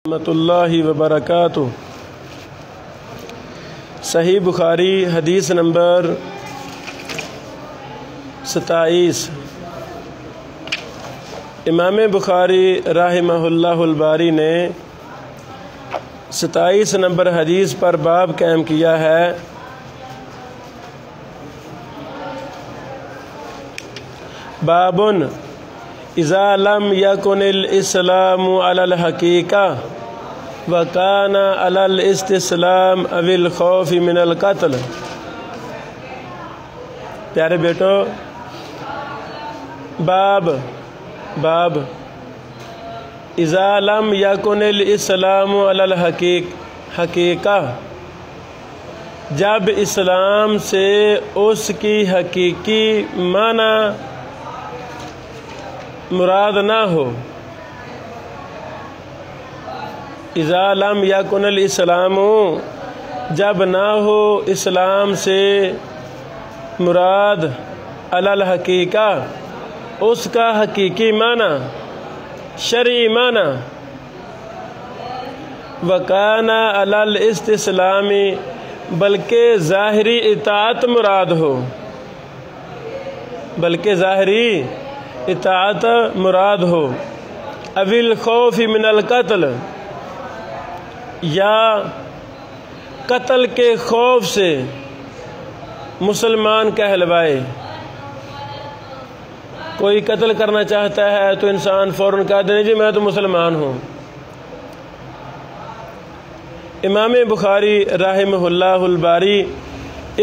رحمۃ اللہ وبرکاتہ۔ صحیح بخاری حدیث نمبر 27۔ امام بخاری رحمہ اللہ الباری نے 27 نمبر حدیث پر باب قائم کیا ہے۔ بابن اذا لم یکن الاسلام علی الحقیقہ وکان علی الاستسلام او الخوف من القتل۔ پیارے بیٹو، باب اذا لم یکن الاسلام علی الحقیقہ، جب اسلام سے اس کی حقیقی معنی مراد نہ ہو۔ اذا لم یکن الاسلام، جب نہ ہو اسلام سے مراد علی الحقیقہ، اس کا حقیقی معنی، شرعی معنی، وکان علی الاستسلام، بلکہ ظاہری اطاعت مراد ہو، بلکہ ظاہری اطاعت مراد ہو، او الخوف من القتل، یا قتل کے خوف سے مسلمان کہلوائے۔ کوئی قتل کرنا چاہتا ہے تو انسان فوراً کہہ دے جی میں تو مسلمان ہوں۔ امام بخاری رحمہ اللہ الباری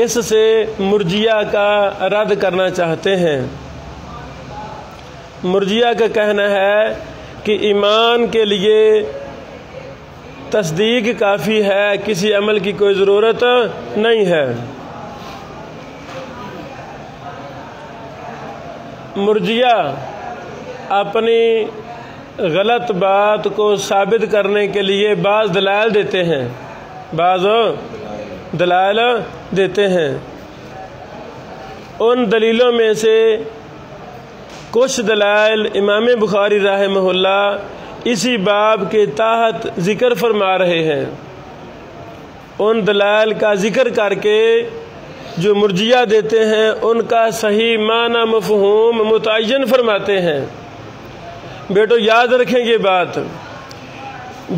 اس سے مرجیہ کا رد کرنا چاہتے ہیں۔ مرجیہ کا کہنا ہے کہ ایمان کے لیے تصدیق کافی ہے، کسی عمل کی کوئی ضرورت نہیں ہے۔ مرجیہ اپنی غلط بات کو ثابت کرنے کے لیے بعض دلائل دیتے ہیں۔ ان دلیلوں میں سے کچھ دلائل امام بخاری رحمہ اللہ اسی باب کے تحت ذکر فرما رہے ہیں۔ ان دلائل کا ذکر کر کے جو مرجیہ دیتے ہیں ان کا صحیح معنی مفہوم متعین فرماتے ہیں۔ بیٹو یاد رکھیں یہ بات،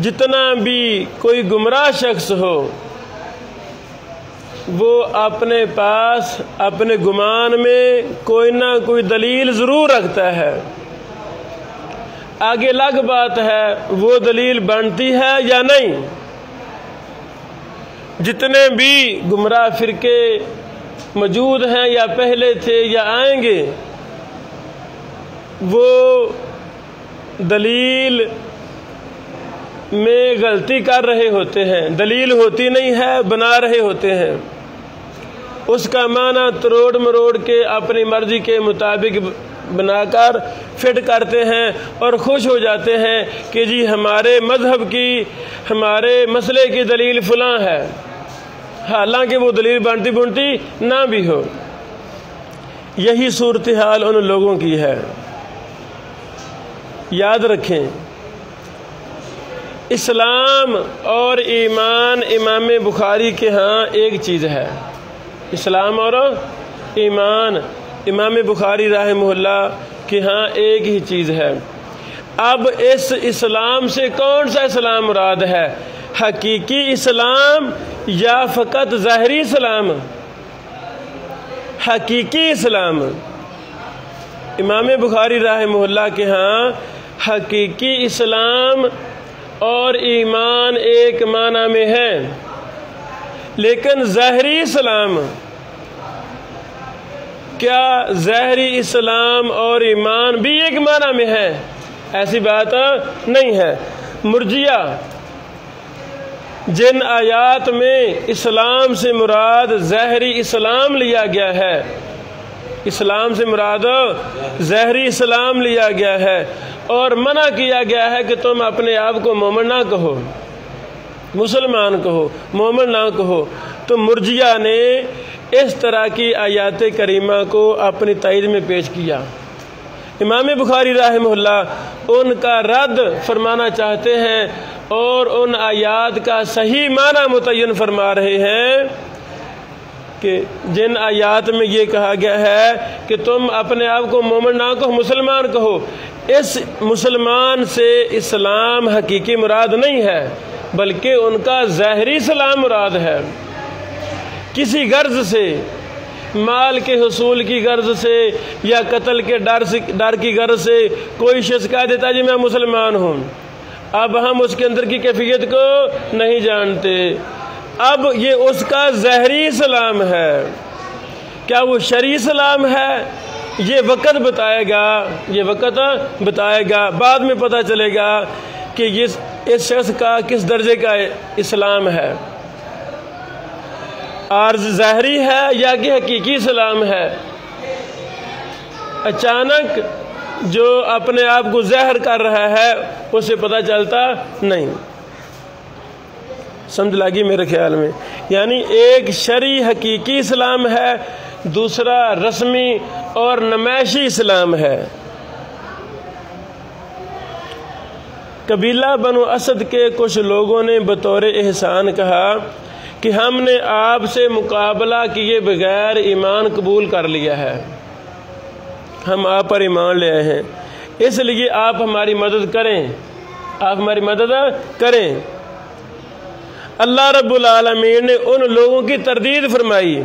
جتنا بھی کوئی گمراہ شخص ہو وہ اپنے پاس اپنے گمان میں کوئی نہ کوئی دلیل ضرور رکھتا ہے، آگے الگ بات ہے وہ دلیل بنتی ہے یا نہیں۔ جتنے بھی گمراہ فرقے موجود ہیں یا پہلے تھے یا آئیں گے، وہ دلیل میں غلطی کر رہے ہوتے ہیں، دلیل ہوتی نہیں ہے، بنا رہے ہوتے ہیں، اس کا معنی تروڑ مروڑ کے اپنی مرضی کے مطابق بنا کر فٹ کرتے ہیں اور خوش ہو جاتے ہیں کہ جی ہمارے مذہب کی، ہمارے مسئلے کی دلیل فلاں ہے، حالانکہ وہ دلیل بنتی بنتی نہ بھی ہو۔ یہی صورتحال ان لوگوں کی ہے۔ یاد رکھیں، اسلام اور ایمان امام بخاری کے ہاں ایک چیز ہے۔ اسلام اور ایمان امام بخاری رحمہ اللہ کے ہاں ایک ہی چیز ہے۔ اب اس اسلام سے کون سا اسلام مراد ہے؟ حقیقی اسلام یا فقط ظاہری اسلام؟ حقیقی اسلام۔ امام بخاری رحمہ اللہ کے ہاں حقیقی اسلام اور ایمان ایک معنی میں ہے، لیکن ظاہری اسلام، کیا ظاہری اسلام اور ایمان بھی ایک معنی میں ہے؟ ایسی بات نہیں ہے۔ مرجیہ جن آیات میں اسلام سے مراد ظاہری اسلام لیا گیا ہے، اسلام سے مراد ظاہری اسلام لیا گیا ہے اور منع کیا گیا ہے کہ تم اپنے آپ کو مومن نہ کہو، مسلمان کہو، مومن نہ کہو، تو مرجیہ نے اس طرح کی آیات کریمہ کو اپنی تائید میں پیش کیا۔ امام بخاری رحمہ اللہ ان کا رد فرمانا چاہتے ہیں اور ان آیات کا صحیح معنی متعین فرما رہے ہیں کہ جن آیات میں یہ کہا گیا ہے کہ تم اپنے آپ کو مومن نہ کہو، مسلمان کہو، اس مسلمان سے اسلام حقیقی مراد نہیں ہے بلکہ ان کا ظاہری اسلام مراد ہے۔ کسی غرض سے، مال کے حصول کی غرض سے یا قتل کے ڈر کی غرض سے کوئی شخص کہہ دیتا جی میں مسلمان ہوں، اب ہم اس کے اندر کی کیفیت کو نہیں جانتے، اب یہ اس کا ظاہری اسلام ہے، کیا وہ شرعی اسلام ہے یہ وقت بتائے گا، بعد میں پتہ چلے گا کہ اس شخص کا کس درجے کا اسلام ہے، عارض ظاہری ہے یا کہ حقیقی اسلام ہے۔ اچانک جو اپنے آپ کو ظاہر کر رہا ہے اسے پتہ چلتا نہیں۔ سمجھ لگی میرے خیال میں؟ یعنی ایک شرعی حقیقی اسلام ہے، دوسرا رسمی اور نمائشی اسلام ہے۔ قبیلہ بنو اسد کے کچھ لوگوں نے بطور احسان کہا کہ ہم نے آپ سے مقابلہ کیے بغیر ایمان قبول کر لیا ہے، ہم آپ پر ایمان لے آئے ہیں، اس لیے آپ ہماری مدد کریں۔ اللہ رب العالمین نے ان لوگوں کی تردید فرمائی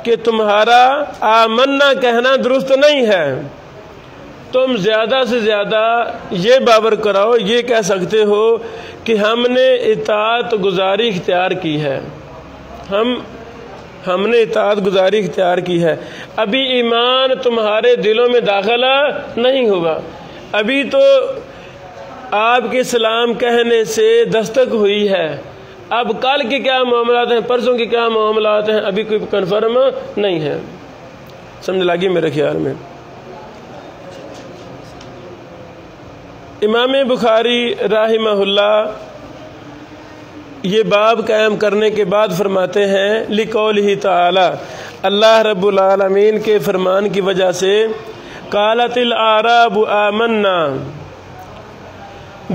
کہ تمہارا آمنا کہنا درست نہیں ہے، تم زیادہ سے زیادہ یہ باور کراؤ، یہ کہہ سکتے ہو کہ ہم نے اطاعت گزاری اختیار کی ہے، ہم نے اطاعت گزاری اختیار کی ہے۔ ابھی ایمان تمہارے دلوں میں داخل نہیں ہوا، ابھی تو آپ کے اسلام کہنے سے دستک ہوئی ہے، اب کل کے کیا معاملات ہیں، پرسوں کے کیا معاملات ہیں، ابھی کوئی کنفرم نہیں ہے۔ سمجھ لگی میرے خیال میں؟ امام بخاری رحمہ اللہ یہ باب قائم کرنے کے بعد فرماتے ہیں لقولہ تعالی، اللہ رب العالمین کے فرمان کی وجہ سے، قالت الاعراب آمنا،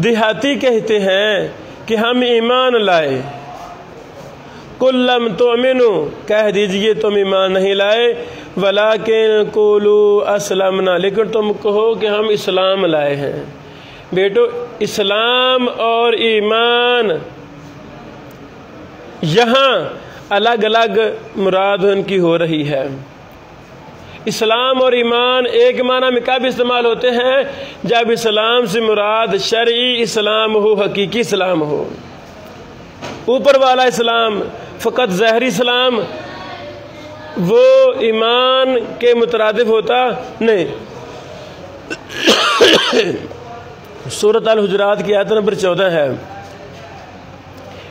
دیہاتی کہتے ہیں کہ ہم ایمان لائے، قل لم تؤمنوا، کہہ دیجئے تم ایمان نہیں لائے، ولکن قولوا اسلمنا، لیکن تم کہو کہ ہم اسلام لائے ہیں۔ بیٹو، اسلام اور ایمان یہاں الگ الگ مراد ان کی ہو رہی ہے۔ اسلام اور ایمان ایک معنی میں کب استعمال ہوتے ہیں؟ جب اسلام سے مراد شرعی اسلام ہو، حقیقی اسلام ہو۔ اوپر والا اسلام، فقط ظاہری اسلام، وہ ایمان کے مترادف ہوتا نہیں۔ سورۃ الحجرات کی آیت نمبر 14 ہے۔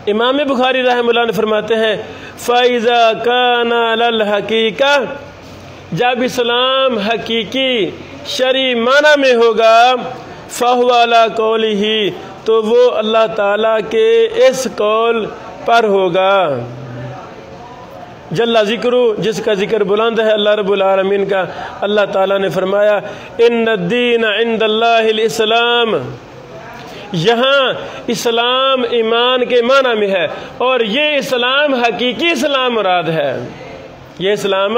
امام بخاری رحمہ اللہ نے فرماتے ہیں فَإِذَا كَانَ عَلَى الْحَقِيقَةِ، جب اسلام حقیقی شرعی معنی میں ہوگا، فَهُوَ عَلَى قَوْلِهِ، تو وہ اللہ تعالیٰ کے اس قول پر ہوگا، جل ذکرو، جس کا ذکر بلند ہے اللہ رب العالمین کا۔ اللہ تعالیٰ نے فرمایا ان الدین عند اللہ الاسلام، یہاں اسلام ایمان کے معنی میں ہے، اور یہ اسلام حقیقی اسلام مراد ہے، یہ اسلام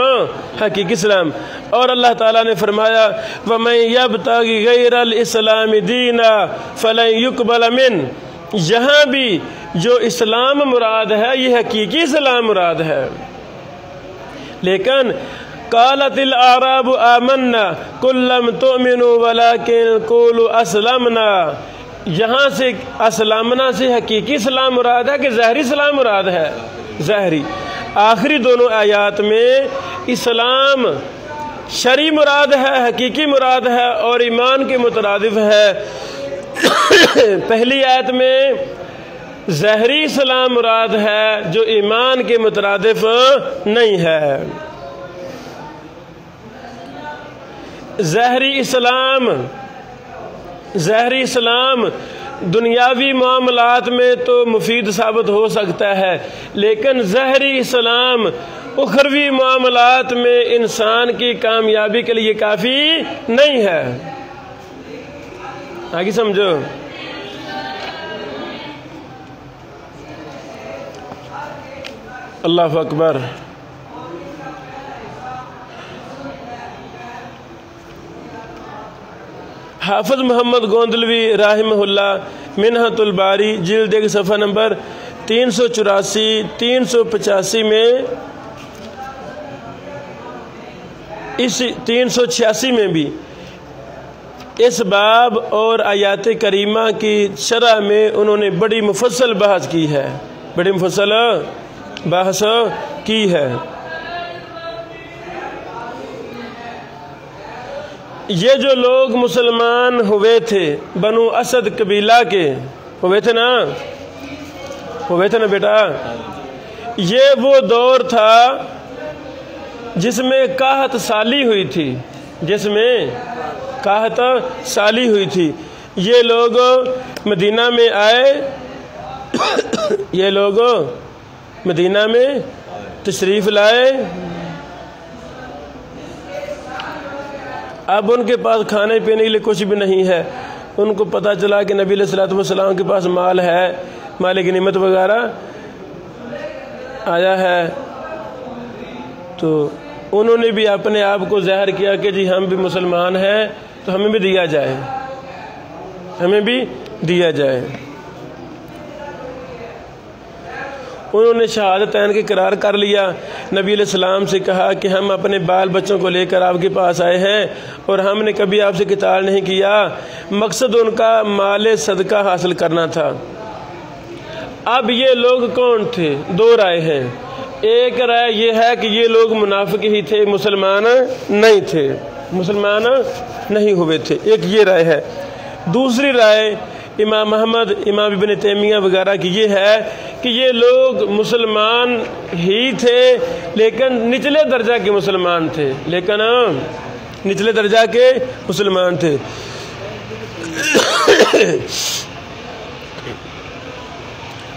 حقیقی اسلام۔ اور اللہ تعالیٰ نے فرمایا وَمَن يَبْتَغِ غَيْرَ الْإِسْلَامِ دِينًا فَلَن يُقْبَلَ مِنْهُ، یہاں بھی جو اسلام مراد ہے یہ حقیقی اسلام مراد ہے۔ لیکن قالت الاعراب آمنا قل لم تؤمنوا ولكن قولوا اسلمنا، یہاں سے اسلامنا سے حقیقی اسلام مراد ہے کہ ظاہری اسلام مراد ہے؟ ظاہری۔ آخری دونوں آیات میں اسلام شرعی مراد ہے، حقیقی مراد ہے اور ایمان کے مترادف ہے۔ پہلی آیت میں ظاہری اسلام مراد ہے جو ایمان کے مترادف نہیں ہے۔ ظاہری اسلام دنیاوی معاملات میں تو مفید ثابت ہو سکتا ہے، لیکن ظاہری اسلام اخروی معاملات میں انسان کی کامیابی کے لیے کافی نہیں ہے۔ آگے سمجھو، اللہ اکبر۔ حافظ محمد گوندلوی رحمہ اللہ منہۃ الباری جلد 1 صفحہ نمبر 384 385 میں اس 386 میں بھی اس باب اور آیات کریمہ کی شرح میں انہوں نے بڑی مفصل بحث کی ہے، بڑی مفصل بحث کی ہے۔ یہ جو لوگ مسلمان ہوئے تھے بنو اسد قبیلہ کے ہوئے تھے نا بیٹا، یہ وہ دور تھا جس میں قحط سالی ہوئی تھی، یہ لوگ مدینہ میں آئے، یہ لوگ مدینہ میں تشریف لائے۔ اب ان کے پاس کھانے پینے کے لیے کچھ بھی نہیں ہے۔ ان کو پتہ چلا کہ نبی علیہ الصلوۃ والسلام کے پاس مال ہے، مال غنیمت وغیرہ آیا ہے، تو انہوں نے بھی اپنے آپ کو ظاہر کیا کہ جی ہم بھی مسلمان ہیں تو ہمیں بھی دیا جائے۔ انہوں نے شہادتین کے قرار کر لیا، نبی علیہ السلام سے کہا کہ ہم اپنے بال بچوں کو لے کر آپ کے پاس آئے ہیں اور ہم نے کبھی آپ سے قتال نہیں کیا، مقصد ان کا مال صدقہ حاصل کرنا تھا۔ اب یہ لوگ کون تھے؟ 2 رائے ہیں۔ ایک رائے یہ ہے کہ یہ لوگ منافق ہی تھے، مسلمان نہیں ہوئے تھے، ایک یہ رائے ہے۔ دوسری رائے امام محمد، امام ابن تیمیہ وغیرہ کی یہ ہے کہ یہ لوگ مسلمان ہی تھے لیکن نچلے درجہ کے مسلمان تھے،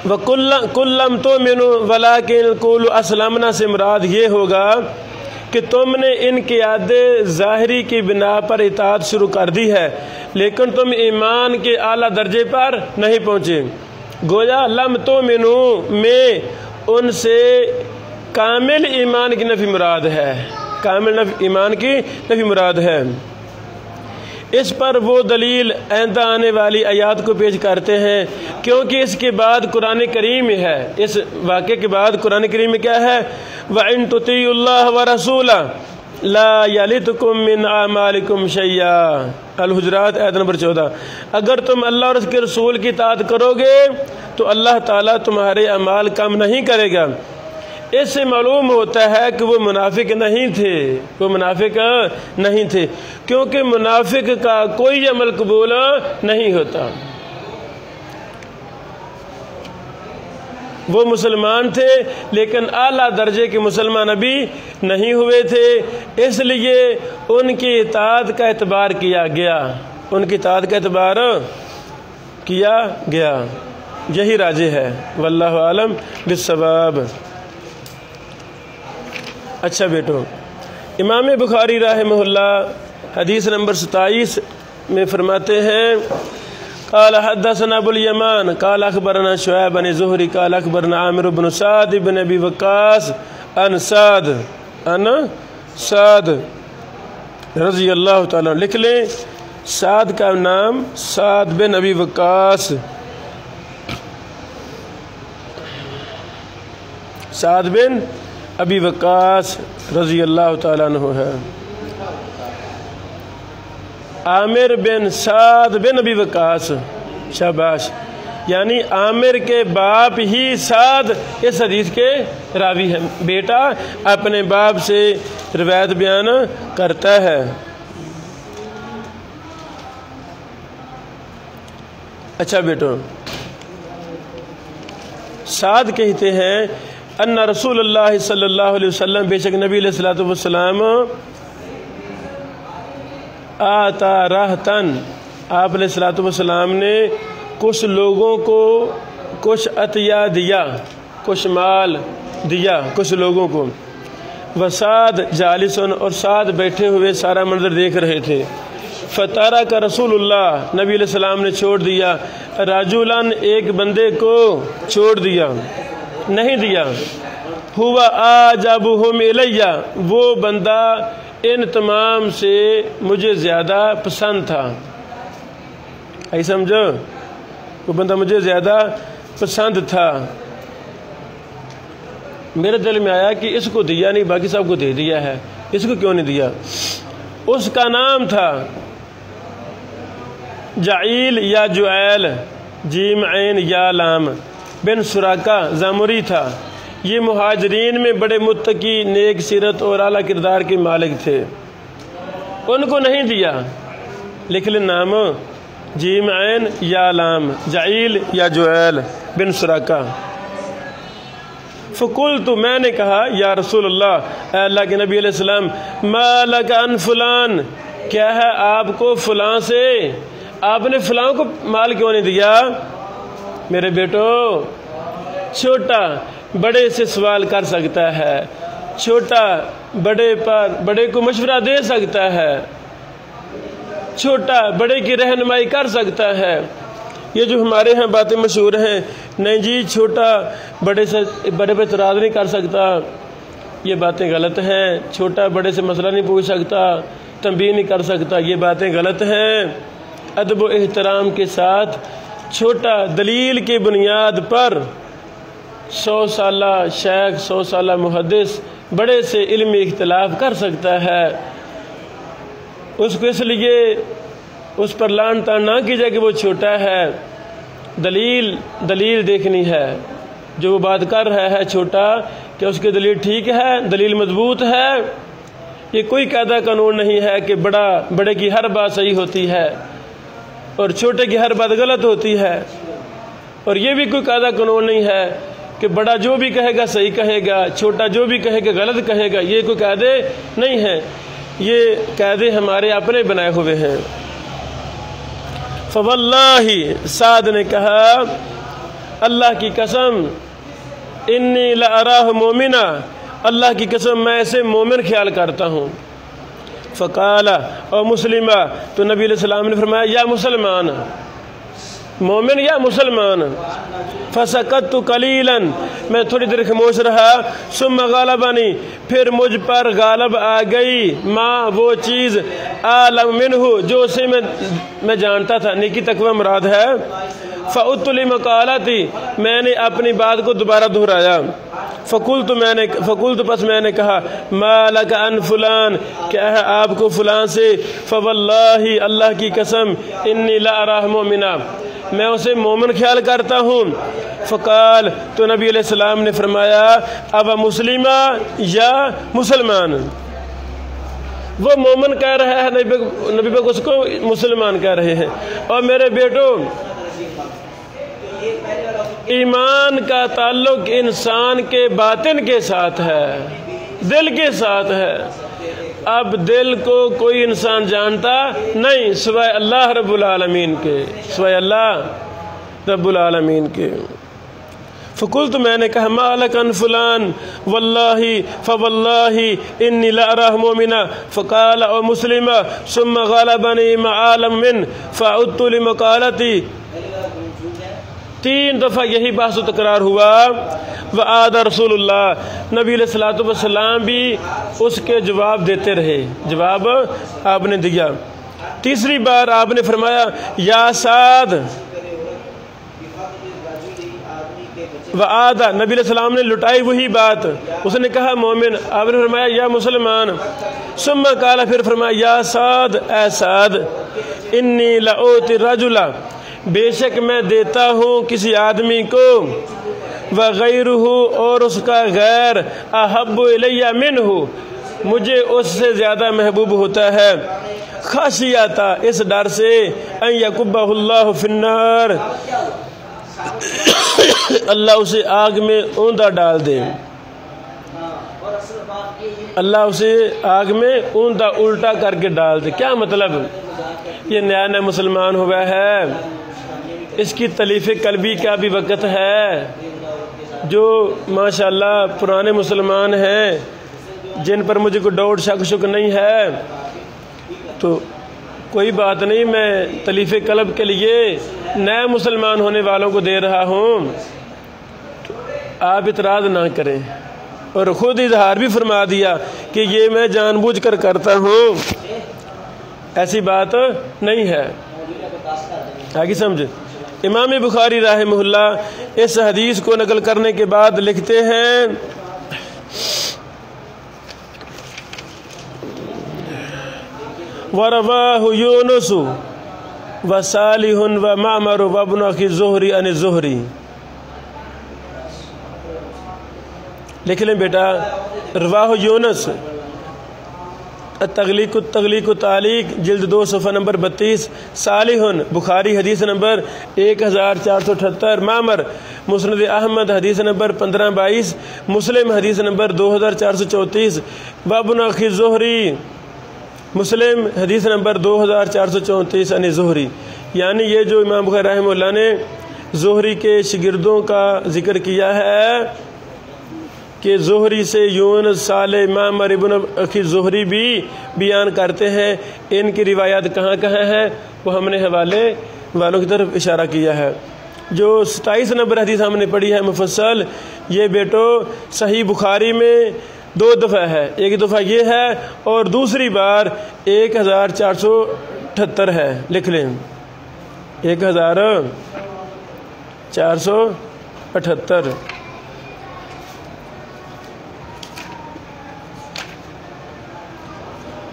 وَكُلَّمْ تُؤْمِنُوا وَلَكِنْ قُولُوا أَسْلَمْنَا سے مراد یہ ہوگا کہ تم نے ان قیاد ظاہری کی بنا پر اطاعت شروع کر دی ہے لیکن تم ایمان کے اعلیٰ درجے پر نہیں پہنچے۔ گویا لم تؤمنوا میں ان سے کامل ایمان کی نفی مراد ہے، اس پر وہ دلیل آئندہ آنے والی آیات کو پیش کرتے ہیں، کیونکہ اس کے بعد قرآن کریم ہے، اس واقعے کے بعد قرآن کریم میں کیا ہے؟ وَإِن تُطِيعُوا اللَّهَ وَرَسُولَهُ لَا يَلِتْكُم مِّنْ أَعْمَالِكُمْ شَيْئًا، الحجرات آیت نمبر 14۔ اگر تم اللہ اور اس کے رسول کی اطاعت کرو گے تو اللہ تعالیٰ تمہارے اعمال کم نہیں کرے گا۔ اس سے معلوم ہوتا ہے کہ وہ منافق نہیں تھے، کیونکہ منافق کا کوئی عمل قبول نہیں ہوتا۔ وہ مسلمان تھے لیکن اعلیٰ درجے کے مسلمان ابھی نہیں ہوئے تھے، اس لیے ان کی اطاعت کا اعتبار کیا گیا، یہی راجح ہے، واللہ عالم بالصواب۔ اچھا بیٹو، امام بخاری رحمہ اللہ حدیث نمبر 27 میں فرماتے ہیں قال حدثنا ابو الیمان قال اخبرنا شعیب بن زہری قال اخبرنا عامر بن سعد بن ابی وقاص عن سعد رضی اللہ تعالیٰ، لکھ لیں سعد کا نام سعد بن ابی وقاص، سعد بن ابی وقاص رضی اللہ تعالیٰ عنہ ہے۔ عامر بن سعد بن ابی وقاص، شاباش، یعنی عامر کے باپ ہی سعد اس حدیث کے راوی ہیں، بیٹا اپنے باپ سے روایت بیان کرتا ہے۔ اچھا بیٹو، سعد کہتے ہیں ان رسول اللہ صلی اللہ علیہ وسلم، بے شک نبی علیہ الصلوۃ والسلام، آتا راہتن، آپ علیہ الصلوۃ والسلام نے کچھ لوگوں کو کچھ عطیہ دیا، کچھ مال دیا کچھ لوگوں کو، وسعد جالسن، اور سعد بیٹھے ہوئے سارا منظر دیکھ رہے تھے۔ فتارک رسول اللہ، نبی علیہ السلام نے چھوڑ دیا، رجلاً، ایک بندے کو چھوڑ دیا، نہیں دیا، ہوا اعجبہم الیہ، وہ بندہ ان تمام سے مجھے زیادہ پسند تھا. آئی سمجھو، وہ بندہ مجھے زیادہ پسند تھا. میرے دل میں آیا کہ اس کو دیا نہیں، باقی سب کو دے دیا ہے، اس کو کیوں نہیں دیا؟ اس کا نام تھا جعیل یا جعیل، جیم عین یا لام، بن سراقہ زامری تھا. یہ مہاجرین میں بڑے متقی، نیک سیرت اور اعلیٰ کردار کے مالک تھے. ان کو نہیں دیا، لکھ لیں نام جیم عین یا لام، جعیل یا جعیل بن سراقہ. فقلت، میں نے کہا یا رسول اللہ، اے اللہ کے نبی علیہ السلام، ما لک عن فلان، کیا ہے آپ کو فلاں سے؟ آپ نے فلاں کو مال کیوں نہیں دیا؟ میرے بیٹو، چھوٹا بڑے سے سوال کر سکتا ہے، چھوٹا بڑے کو مشورہ دے سکتا ہے، چھوٹا بڑے کی رہنمائی کر سکتا ہے. یہ جو ہمارے ہاں باتیں مشہور ہیں، نہیں جی چھوٹا بڑے پہ اعتراض نہیں کر سکتا، یہ باتیں غلط ہیں. چھوٹا بڑے سے مسئلہ نہیں پوچھ سکتا، تنبیہ نہیں کر سکتا، یہ باتیں غلط ہیں. ادب و احترام کے ساتھ چھوٹا دلیل کی بنیاد پر 100 سالہ شیخ، 100 سالہ محدث بڑے سے علمی اختلاف کر سکتا ہے. اس کو اس لیے اس پر لان تان نہ کی جائے کہ وہ چھوٹا ہے. دلیل دیکھنی ہے. جو وہ بات کر رہا ہے چھوٹا، کہ اس کی دلیل ٹھیک ہے، دلیل مضبوط ہے. یہ کوئی قاعدہ قانون نہیں ہے کہ بڑے کی ہر بات صحیح ہوتی ہے اور چھوٹے کی ہر بات غلط ہوتی ہے. اور یہ بھی کوئی قاعدہ قانون نہیں ہے کہ بڑا جو بھی کہے گا صحیح کہے گا، چھوٹا جو بھی کہے گا غلط کہے گا. یہ کوئی قاعدے نہیں ہیں، یہ قاعدے ہمارے اپنے بنائے ہوئے ہیں. فواللہ، سعد نے کہا اللہ کی قسم، انی لأراہ مومنا، اللہ کی قسم میں اسے مومن خیال کرتا ہوں. فقال او مسلمہ، تو نبی علیہ السلام نے فرمایا یا مسلمان، مومن یا مسلمان. فسکت قلیلا، میں تھوڑی دیر خاموش رہا. ثم غالبانی، پھر مجھ پر غالب آ گئی ما، وہ چیز عالم منہ، جو اسے میں جانتا تھا. نیکی تقوی مراد ہے. فعدت لمقالتی، میں نے اپنی بات کو دوبارہ دہرایا. فقلت، پس میں نے کہا ما لک عن فلان، کیا ہے آپ کو فلان سے؟ فواللہ، اللہ کی قسم، انی لأراہ مومنا، میں اسے مومن خیال کرتا ہوں. فقال، تو نبی علیہ السلام نے فرمایا اب مسلمہ یا مسلمان. وہ مومن کہہ رہا ہے، نبی پاک اس کو مسلمان کہہ رہے ہیں. اور میرے بیٹو، ایمان کا تعلق انسان کے باطن کے ساتھ ہے، دل کے ساتھ ہے. اب دل کو کوئی انسان جانتا نہیں سوائے اللہ رب العالمین کے، سوائے اللہ رب العالمین کے. فقلت، میں نے کہا ما لک عن فلان، واللہ فواللہ انی لأراہ مومنا. فقال او مسلمہ، ثم غالبنی معالم من، فعدت لمقالتی. 3 دفعہ یہی بحث و تکرار ہوا. وعاد رسول اللہ، نبی علیہ الصلوۃ والسلام بھی اس کے جواب دیتے رہے. جواب آپ نے دیا. تیسری بار آپ نے فرمایا یا سعد. وعاد، نبی علیہ السلام نے لٹائی وہی بات. اس نے کہا مومن، آپ نے فرمایا یا مسلمان. ثم قال، پھر فرمایا یا سعد، اے سعد، انی لأوتی الرجل، بے شک میں دیتا ہوں کسی آدمی کو، وغیرہ، اور اس کا غیر، احب الی منہ، مجھے اس سے زیادہ محبوب ہوتا ہے. خشیۃ، اس ڈر سے، ان یکبہ اللہ فی النار، اللہ اسے آگ میں اوندا ڈال دے. اللہ اسے آگ میں اوندا الٹا کر کے ڈال دے. کیا مطلب؟ یہ نیا نیا مسلمان ہوا ہے، اس کی تلیف قلبی کا بھی وقت ہے. جو ماشاءاللہ پرانے مسلمان ہیں جن پر مجھے کوئی ڈاؤٹ شک نہیں ہے، تو کوئی بات نہیں، میں تلیف قلب کے لیے نئے مسلمان ہونے والوں کو دے رہا ہوں. آپ اعتراض نہ کریں، اور خود اظہار بھی فرما دیا کہ یہ میں جان بوجھ کر کرتا ہوں، ایسی بات نہیں ہے۔ آگے سمجھے۔ امام بخاری رحمہ اللہ اس حدیث کو نقل کرنے کے بعد لکھتے ہیں وَرَوَاهُ يُونُسُ وَصَالِحٌ وَمَعْمَرُ وَابْنُ أَخِي الزُّهْرِي عَنِ الزُّهْرِي۔ لکھ لیں بیٹا، رواہ یونس تغلیق تعلیق جلد 2 صفحہ نمبر 32، صالح بخاری حدیث نمبر 1478، معمر مسند احمد حدیث نمبر 1522، مسلم حدیث نمبر 2434، وابن اخی الزہری مسلم حدیث نمبر 2434 عن زہری۔ یعنی یہ جو امام بخاری رحمہ اللہ نے زہری کے شاگردوں کا ذکر کیا ہے کہ زہری سے یونس، صالح، معمر، ابن اخی زہری بھی بیان کرتے ہیں، ان کی روایات کہاں کہاں ہیں وہ ہم نے حوالے والوں کی طرف اشارہ کیا ہے۔ جو 27 نمبر حدیث ہم نے پڑھی ہے مفصل، یہ بیٹو صحیح بخاری میں 2 دفعہ ہے، ایک دفعہ یہ ہے اور دوسری بار 1478 ہے، لکھ لیں 1478۔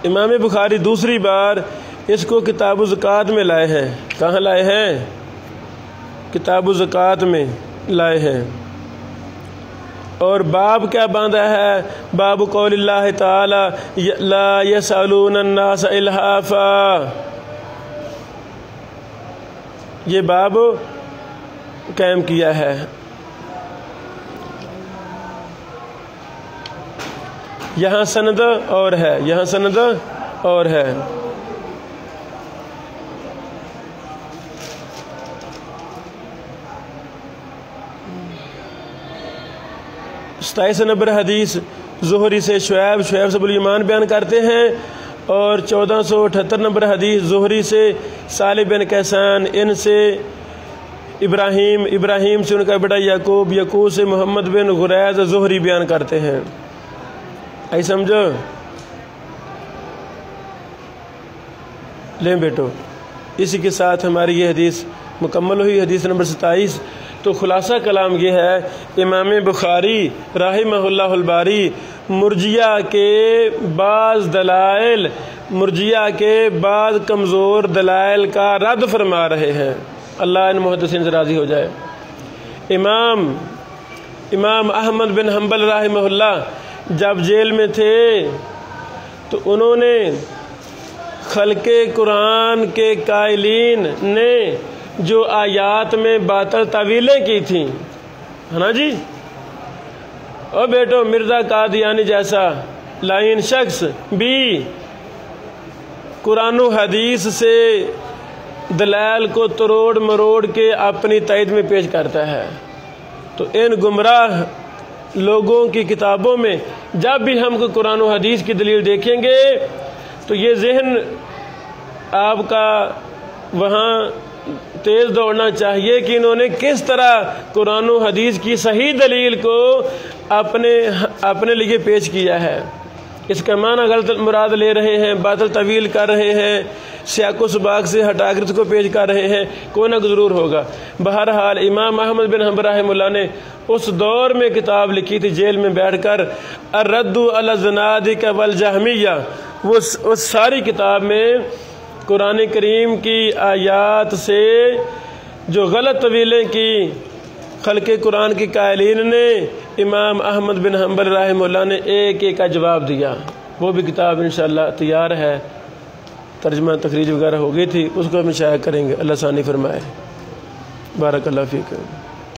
امام بخاری دوسری بار اس کو کتاب الزکوٰۃ میں لائے ہیں۔ کہاں لائے ہیں؟ کتاب الزکوٰۃ میں لائے ہیں۔ اور باب کیا باندھا ہے؟ باب قول اللہ تعالی لا یسألون الناس الحافا، یہ باب قائم کیا ہے۔ یہاں سند اور ہے، یہاں سند اور ہے۔ 27 نمبر حدیث زہری سے شعیب سے ابو الیمان بیان کرتے ہیں، اور 1478 نمبر حدیث زہری سے صالح بن کیسان، ان سے ابراہیم سے ان کا بیٹا یعقوب سے محمد بن غریظ زہری بیان کرتے ہیں۔ آئی سمجھو؟ لیں بیٹو، اسی کے ساتھ ہماری یہ حدیث مکمل ہوئی، حدیث نمبر 27۔ تو خلاصہ کلام یہ ہے، امام بخاری رحمہ اللہ الباری مرجیہ کے بعض کمزور دلائل کا رد فرما رہے ہیں۔ اللہ ان محدثین سے راضی ہو جائے۔ امام احمد بن حنبل رحمہ اللہ جب جیل میں تھے تو انہوں نے خلق قرآن کے قائلین نے جو آیات میں باطل تعویلیں کی تھیں، ہے نا جی، اور بیٹو مرزا قادیانی جیسا لائن شخص بھی قرآن و حدیث سے دلائل کو تروڑ مروڑ کے اپنی تائید میں پیش کرتا ہے۔ تو ان گمراہ لوگوں کی کتابوں میں جب بھی ہم کو قرآن و حدیث کی دلیل دیکھیں گے تو یہ ذہن آپ کا وہاں تیز دوڑنا چاہیے کہ انہوں نے کس طرح قرآن و حدیث کی صحیح دلیل کو اپنے لیے پیش کیا ہے۔ اس کا معنی غلط مراد لے رہے ہیں، باطل طویل کر رہے ہیں، سیاق و سباق سے ہٹا کر اس کو پیش کر رہے ہیں، کوئی نہ ضرور ہوگا۔ بہرحال امام احمد بن حنبل رحمہ اللہ نے اس دور میں کتاب لکھی تھی جیل میں بیٹھ کر، الرد علی الزنادقہ والجہمیہ، اس ساری کتاب میں قرآن کریم کی آیات سے جو غلط تویلیں کی خلق قرآن کی قائلین نے، امام احمد بن حنبل رحمہ اللہ نے ایک ایک کا جواب دیا۔ وہ بھی کتاب انشاءاللہ تیار ہے، ترجمہ تخریج وغیرہ ہو گئی تھی، اس کو ہم شائع کریں گے، اللہ ثانی فرمائے۔ بارک اللہ فیکم۔